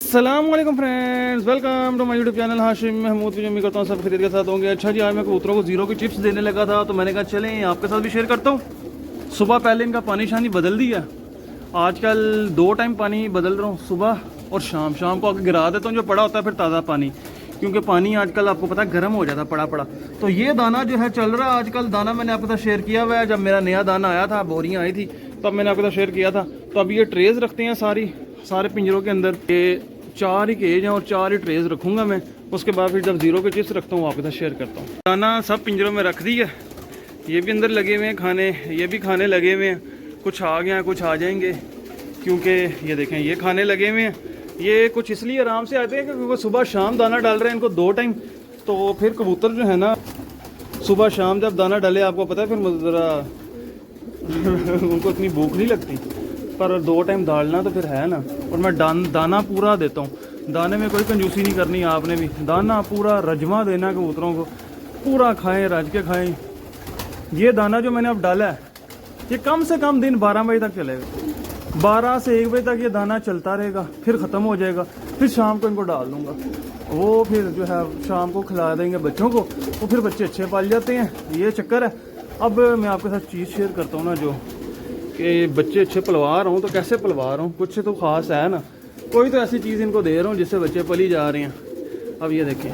अस्सलाम वालेकुम friends, welcome to my YouTube channel Hashim Mahmood की। उम्मीद करता हूँ सब खरीद के साथ होंगे। अच्छा जी, आज मैं कबूतरों को ज़ीरो की चिप्स देने लगा था तो मैंने कहा चलें आपके साथ भी शेयर करता हूँ। सुबह पहले इनका पानी शानी बदल दिया। आजकल 2 टाइम पानी बदल रहा हूँ, सुबह और शाम। शाम को आके गिरा देता हूँ जो पड़ा होता है, फिर ताज़ा पानी, क्योंकि पानी आजकल आपको पता है गर्म हो जाता है पड़ा। तो ये दाना जो है चल रहा है आजकल। दाना मैंने आपके साथ शेयर किया हुआ है, जब मेरा नया दाना आया था, बोरियाँ आई थी, तब मैंने आपके साथ शेयर किया था। तो अब ये ट्रेज रखते हैं सारे पिंजरों के अंदर। ये 4 ही केज हैं और 4 ही ट्रेज रखूँगा मैं। उसके बाद फिर जब ज़ीरो के चिप्स रखता हूँ आपके साथ शेयर करता हूँ। दाना सब पिंजरों में रख दिया। ये भी अंदर लगे हुए हैं खाने, ये भी खाने लगे हुए हैं। कुछ आ गए हैं, कुछ आ जाएंगे, क्योंकि ये देखें ये खाने लगे हुए हैं। ये कुछ इसलिए आराम से आते हैं क्योंकि सुबह शाम दाना डाल रहे हैं इनको 2 टाइम। तो फिर कबूतर जो है ना, सुबह शाम जब दाना डाले, आपको पता है फिर ज़रा उनको इतनी भूख नहीं लगती, पर 2 टाइम डालना तो फिर है ना। और मैं दाना पूरा देता हूँ, दाने में कोई कंजूसी नहीं करनी। आपने भी दाना पूरा रजमा देना कबूतरों को, पूरा खाएं, रज के खाएं। ये दाना जो मैंने अब डाला है, ये कम से कम दिन 12 बजे तक चलेगा। 12 से 1 बजे तक ये दाना चलता रहेगा, फिर ख़त्म हो जाएगा। फिर शाम को इनको डाल दूँगा, वो फिर जो है शाम को खिला देंगे बच्चों को, वो फिर बच्चे अच्छे पाल जाते हैं। ये चक्कर है। अब मैं आपके साथ चीज़ शेयर करता हूँ ना, जो कि बच्चे अच्छे पलवा रहा हूँ तो कैसे पलवा रहा हूँ, कुछ तो ख़ास है ना। कोई तो ऐसी चीज़ इनको दे रहा हूँ जिससे बच्चे पली जा रहे हैं। अब ये देखें,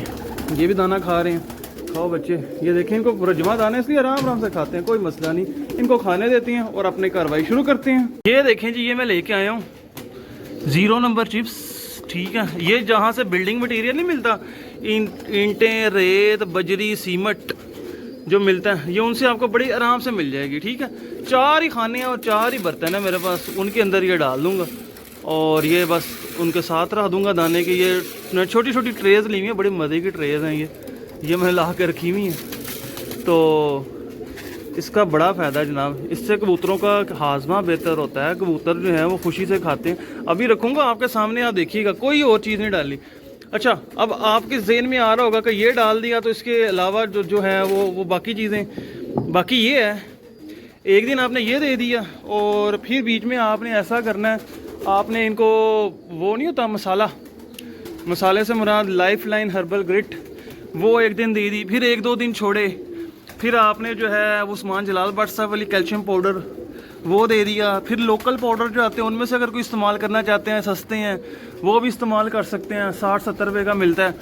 ये भी दाना खा रहे हैं। खाओ बच्चे, ये देखें इनको रजमा दाना, इसलिए आराम से खाते हैं, कोई मसला नहीं। इनको खाने देते हैं और अपनी कार्रवाई शुरू करते हैं। ये देखें जी, ये मैं लेके आया हूँ 0 नंबर चिप्स, ठीक है। ये जहाँ से बिल्डिंग मटेरियल नहीं मिलता, ईंटें, रेत, बजरी, सीमेंट जो मिलता है, ये उनसे आपको बड़ी आराम से मिल जाएगी, ठीक है। 4 ही खाने हैं और 4 ही बर्तन है मेरे पास, उनके अंदर ये डाल दूँगा और ये बस उनके साथ रख दूँगा दाने की। ये छोटी छोटी ट्रेज ली हुई है, बड़ी मज़े की ट्रेज हैं ये मैंने ला के रखी हुई हैं। तो इसका बड़ा फ़ायदा है जनाब, इससे कबूतरों का हाजमा बेहतर होता है। कबूतर जो है वो खुशी से खाते हैं। अभी रखूँगा आपके सामने, आप देखिएगा, कोई और चीज़ नहीं डाली। अच्छा, अब आपके ज़हन में आ रहा होगा कि ये डाल दिया तो इसके अलावा जो है वो बाकी चीज़ें, बाकी ये है, एक दिन आपने ये दे दिया और फिर बीच में आपने ऐसा करना है, आपने इनको वो नहीं होता मसाले से मुराद लाइफ लाइन हर्बल ग्रिट, वो एक दिन दे दी, फिर 1-2 दिन छोड़े, फिर आपने जो है उस्मान जलाल भट्ट साहब वाली कैल्शियम पाउडर वो दे दिया। फिर लोकल पाउडर जो आते हैं उनमें से अगर कोई इस्तेमाल करना चाहते हैं, सस्ते हैं, वो भी इस्तेमाल कर सकते हैं, 60-70 रुपये का मिलता है।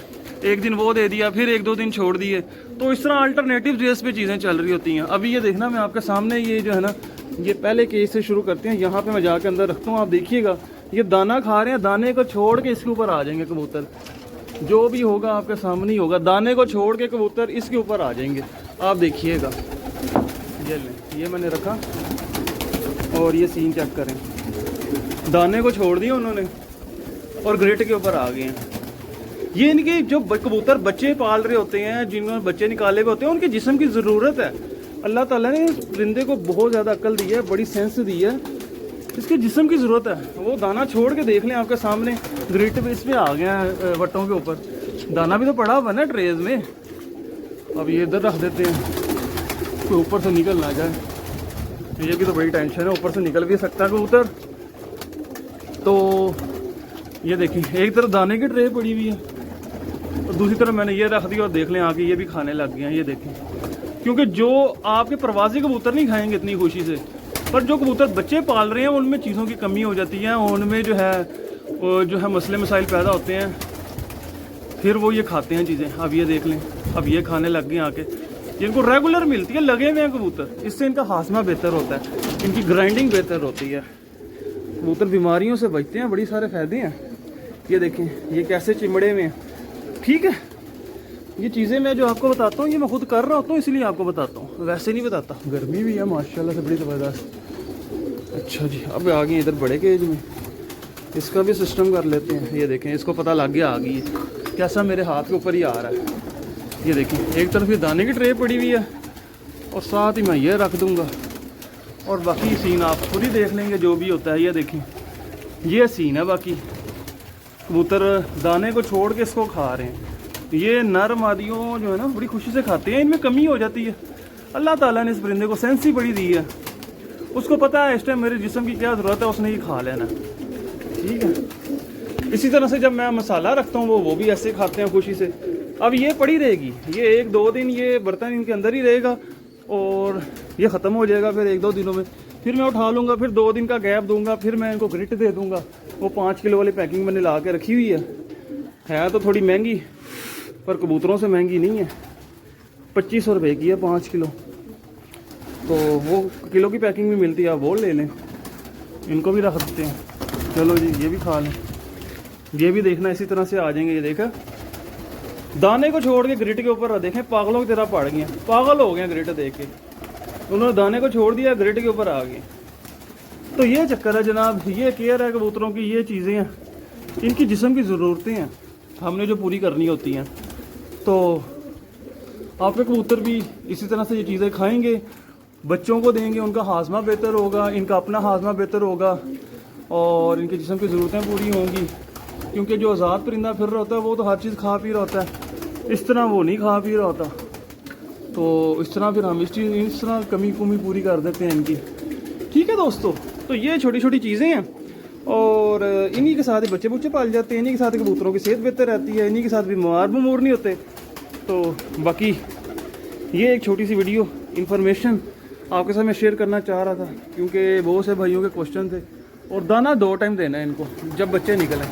एक दिन वो दे दिया, फिर 1-2 दिन छोड़ दिए। तो इस तरह अल्टरनेटिव बेस पे चीज़ें चल रही होती हैं। अभी ये देखना, मैं आपके सामने ये जो है ना, ये पहले केस से शुरू करते हैं। यहाँ पे मैं जाके अंदर रखता हूँ, आप देखिएगा, ये दाना खा रहे हैं। दाने को छोड़ के इसके ऊपर आ जाएंगे कबूतर, जो भी होगा आपके सामने ही होगा। दाने को छोड़ के कबूतर इसके ऊपर आ जाएंगे, आप देखिएगा। ये लें, ये मैंने रखा और ये सीन चेक करें, दाने को छोड़ दिया उन्होंने और ग्रिट के ऊपर आ गए हैं। ये इनके जो कबूतर बच्चे पाल रहे होते हैं, जिन्होंने बच्चे निकाले हुए होते हैं, उनके जिस्म की ज़रूरत है। अल्लाह ताला ने परिंदे को बहुत ज़्यादा अक्ल दी है, बड़ी सेंस दी है, इसके जिस्म की ज़रूरत है। वो दाना छोड़ के देख लें, आपके सामने ग्रिट पे इस पर आ गया है, वट्टों के ऊपर दाना भी तो पड़ा हुआ है ना ट्रेज में। अब ये इधर रख देते हैं, कोई ऊपर से निकल ना जाए, ये भी तो बड़ी टेंशन है, ऊपर से निकल भी सकता है कबूतर। तो ये देखिए, एक तरफ दाने की ट्रे पड़ी हुई है और दूसरी तरफ मैंने ये रख दी, और देख लें आके ये भी खाने लग गए हैं। ये देखें, क्योंकि जो आपके प्रवासी कबूतर नहीं खाएंगे इतनी खुशी से, पर जो कबूतर बच्चे पाल रहे हैं उनमें चीज़ों की कमी हो जाती है, उनमें जो है मसले मसाइल पैदा होते हैं, फिर वो ये खाते हैं चीज़ें। अब ये देख लें, अब ये खाने लग गए आके, जिनको रेगुलर मिलती है, लगे हुए हैं कबूतर, इससे इनका हाजमा बेहतर होता है, इनकी ग्राइंडिंग बेहतर होती है, कबूतर बीमारियों से बचते हैं, बड़ी सारे फ़ायदे हैं। ये देखें, ये कैसे चिमड़े में, ठीक है। ये चीज़ें मैं जो आपको बताता हूँ, ये मैं खुद कर रहा होता हूँ, इसलिए आपको बताता हूँ, वैसे नहीं बताता। गर्मी भी है माशाल्लाह से बड़ी ज़बरदस्त। अच्छा जी, अब आ गए इधर बड़े केज में, इसका भी सिस्टम कर लेते हैं। ये देखें, इसको पता लग गया आ गई है, कैसा मेरे हाथ के ऊपर ही आ रहा है। ये देखें, एक तरफ ये दाने की ट्रे पड़ी हुई है और साथ ही मैं ये रख दूँगा, और बाकी सीन आप खुद ही देख लेंगे जो भी होता है। ये देखें, ये सीन है। बाकी कबूतर दाने को छोड़ के इसको खा रहे हैं। ये नर मादियों जो है ना, बड़ी खुशी से खाते हैं, इनमें कमी हो जाती है। अल्लाह ताला ने इस परिंदे को सेंस ही बड़ी दी है, उसको पता है इस टाइम मेरे जिस्म की क्या ज़रूरत है, उसने ही खा लेना, ठीक है। इसी तरह से जब मैं मसाला रखता हूँ वो भी ऐसे खाते हैं खुशी से। अब ये पड़ी रहेगी, ये 1-2 दिन ये बर्तन इनके अंदर ही रहेगा और ये ख़त्म हो जाएगा। फिर 1-2 दिनों में फिर मैं उठा लूँगा, फिर 2 दिन का गैप दूंगा, फिर मैं इनको ग्रिट दे दूँगा। वो 5 किलो वाली पैकिंग मैंने ला के रखी हुई है तो थोड़ी महंगी, पर कबूतरों से महंगी नहीं है। 2500 रुपये की है 5 किलो, तो वो किलो की पैकिंग भी मिलती है, आप वो ले लें। इनको भी रख देते हैं। चलो जी, ये भी खा लें। ये भी देखना इसी तरह से आ जाएंगे। ये देखा, दाने को छोड़ के ग्रिट के ऊपर देखें, पागलों की तरह पड़ गए, पागल हो गए ग्रिट देख के। उन्होंने दाने को छोड़ दिया, ग्रिट के ऊपर आ गए। तो ये चक्कर है जनाब, ये केयर है कबूतरों की, ये चीज़ें हैं, इनकी जिस्म की ज़रूरतें हैं हमने जो पूरी करनी होती हैं। तो आपके कबूतर भी इसी तरह से ये चीज़ें खाएंगे, बच्चों को देंगे, उनका हाजमा बेहतर होगा, इनका अपना हाजमा बेहतर होगा और इनकी जिस्म की ज़रूरतें पूरी होंगी। क्योंकि जो आज़ाद परिंदा फिर रहा होता है वो तो हर चीज़ खा पी रहा होता है, इस तरह वो नहीं खा पी रहा होता। तो इस तरह फिर हम इस तरह कमी पूरी कर देते हैं इनकी। ठीक है दोस्तों, तो ये छोटी छोटी चीज़ें हैं और इन्हीं के साथ ही बच्चे बुच्चे पाल जाते हैं, इन्हीं के साथ कबूतरों की सेहत बेहतर रहती है, इन्हीं के साथ बीमार नहीं होते। तो बाकी ये एक छोटी सी वीडियो इन्फॉर्मेशन आपके साथ मैं शेयर करना चाह रहा था, क्योंकि बहुत से भाइयों के क्वेश्चन थे। और दाना 2 टाइम देना है इनको जब बच्चे निकलें।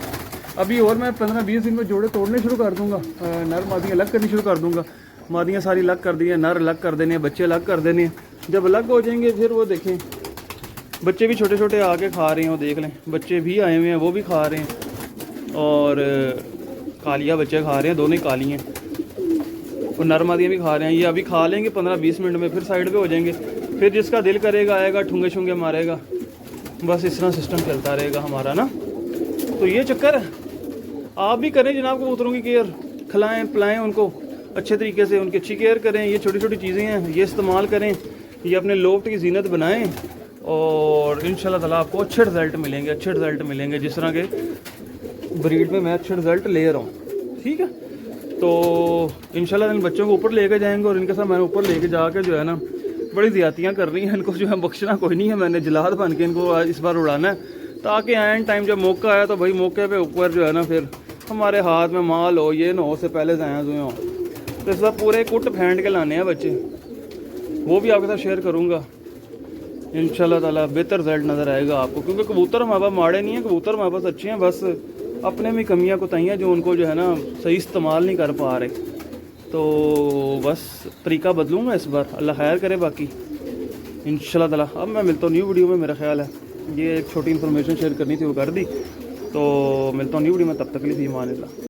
अभी और मैं 15-20 दिन में जोड़े तोड़ने शुरू कर दूंगा, नर मादियाँ अलग करनी शुरू कर दूंगा। मादियाँ सारी अलग कर दी हैं, नर अलग कर देने हैं, बच्चे अलग कर देने हैं। जब अलग हो जाएंगे फिर वो देखें, बच्चे भी छोटे छोटे आके खा रहे हैं, वो देख लें, बच्चे भी आए हुए हैं, वो भी खा रहे हैं और कालिया बच्चे खा रहे हैं, दोनों ही काली हैं और नर मादियाँ भी खा रहे हैं। ये अभी खा लेंगे 15-20 मिनट में, फिर साइड पे हो जाएंगे। फिर जिसका दिल करेगा आएगा, ठुंगे शुंगे मारेगा, बस इस तरह सिस्टम चलता रहेगा हमारा ना। तो ये चक्कर है, आप भी करें जनाब कबूतरों की केयर, खिलाएं पिलाएं उनको अच्छे तरीके से, उनकी अच्छी केयर करें। ये छोटी छोटी चीज़ें हैं, ये इस्तेमाल करें, ये अपने लोफ्ट की जीनत बनाएं और इंशाल्लाह ताला आपको अच्छे रिज़ल्ट मिलेंगे, जिस तरह के ब्रीड में मैं अच्छे रिज़ल्ट ले रहा हूँ। ठीक है, तो इंशाल्लाह इन बच्चों को ऊपर लेके जाएंगे और इनके साथ मैंने ऊपर लेके जाकर जो है ना बड़ी ज़्यादतियाँ कर रही हैं। इनको जो है बख्शना कोई नहीं है, मैंने जलाद बन के इनको इस बार उड़ाना है, ताकि एंड टाइम जब मौका आया तो भाई मौके पे ऊपर जो है ना फिर हमारे हाथ में माल हो, ये ना हो से पहले जाया हुए हों। तो इस बार पूरे कुट फेंट के लाने हैं बच्चे, वो भी आपके साथ शेयर करूँगा। इंशाल्लाह ताला बेहतर रिजल्ट नज़र आएगा आपको, क्योंकि कबूतर हमारे पास माड़े नहीं हैं, कबूतर हमारे पास अच्छे हैं, बस अपने में कमियाँ कोताहियाँ जो उनको जो है ना सही इस्तेमाल नहीं कर पा रहे। तो बस तरीका बदलूँगा इस बार, अल्लाह खैर करे। बाकी इंशाल्लाह ताला अब मैं मिलता हूँ न्यू वीडियो में। मेरा ख्याल है ये एक छोटी इन्फॉर्मेशन शेयर करनी थी, वो कर दी। तो मिलता हूँ न्यू वीडियो में, तब तक के लिए फ़ी अमान अल्लाह।